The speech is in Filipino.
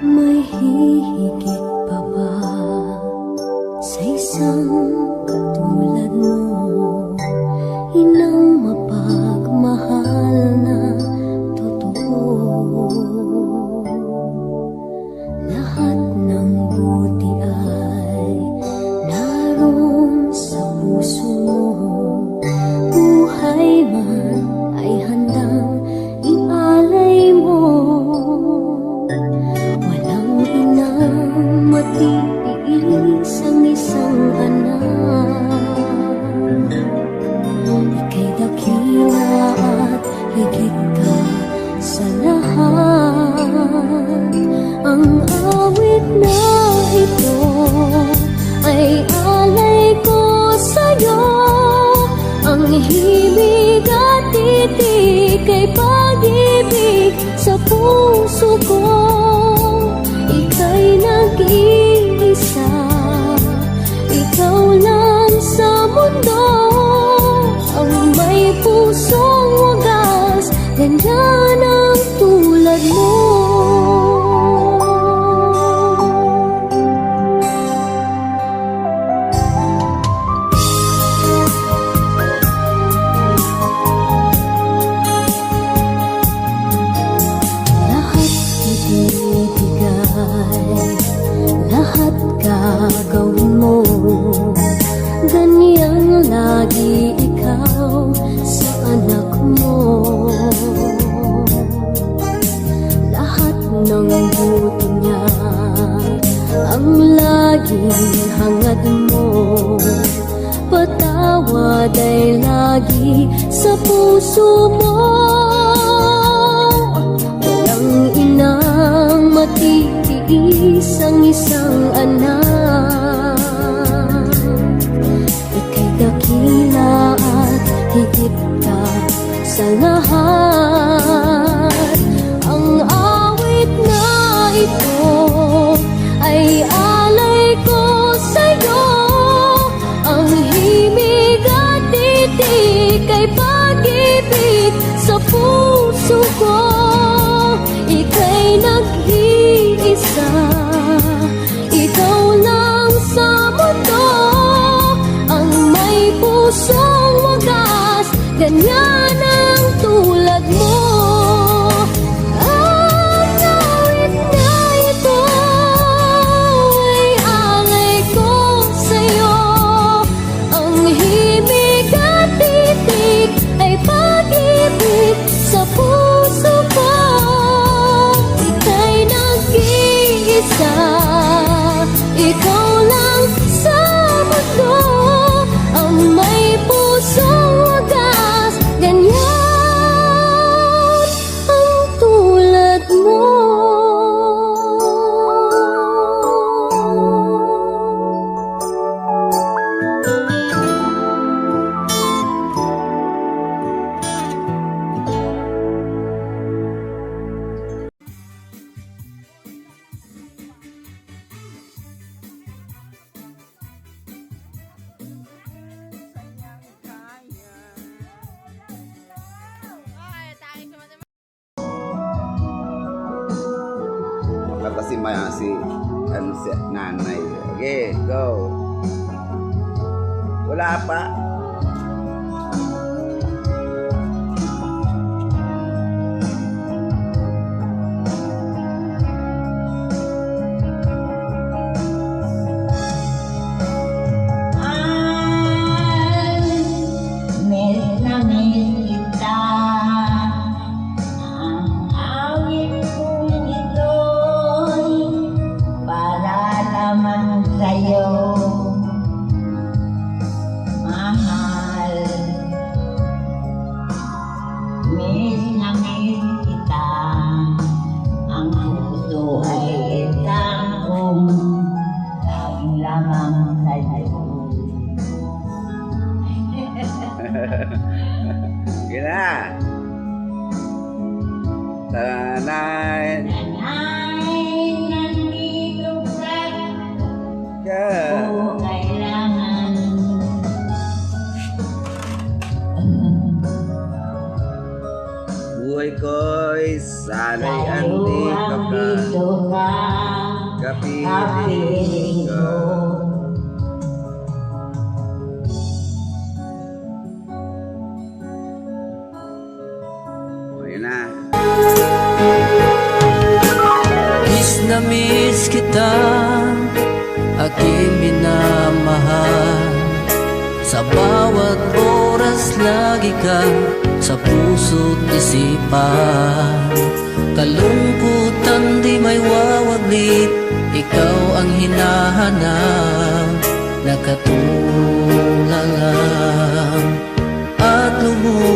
May hihigit pa ba sa isang katulad mo? Inang mapagmahal na totoo. Lahat ng buti ay naroon sa puso mo. Buhay man ay handang ialay mo. Walang inang matitiis ang isang anak. Ika'y dakila at higit ka sa lahat. Ang awit na ito ay alay ko sa'yo. Ang himig at titik ay pag-ibig sa puso ko. Ika'y nag-iisa, ikaw lang sa mundo. Ang may pusong wagas, ganyan ang tulad mo. Lahat gagawin mo, ganyang lagi ikaw sa anak mo. Lahat ng buti niya ang laging hangad mo. Patawad ay lagi sa puso mo. Walang inang matitiis ang isang anak. Ika'y dakila at higit ka sa lahat. Ang awit na ito ay alay ko sa'yo. Ang himig at titik ay pag-ibig sa puso ko. Ika'y nag-iisa, ikaw lang sa mundo. Ang may pusong wagas, ganyan ang tulad mo. Ang awit na ito ay alay ko sa'yo. Ang himig at titik ay pag-ibig sa puso ko. Ika'y nag-iisa, ikaw lang sa mundo. Ang may pusong wagas, ganyan ang tulad mo. Kata si Maya si nanay. Okay, go. Wala pa. Gina. Tanay. Nandito ka. Yeah. O kailangan. Buhay ko'y sana'y andito ka. kapiling ko. O, yun na. Miss na miss kita, aking minamahal. Sa bawat oras lagi ka sa puso't isipan. Kalungkutan di may wawaglit, ikaw ang hinahanap, nakatulala at lubos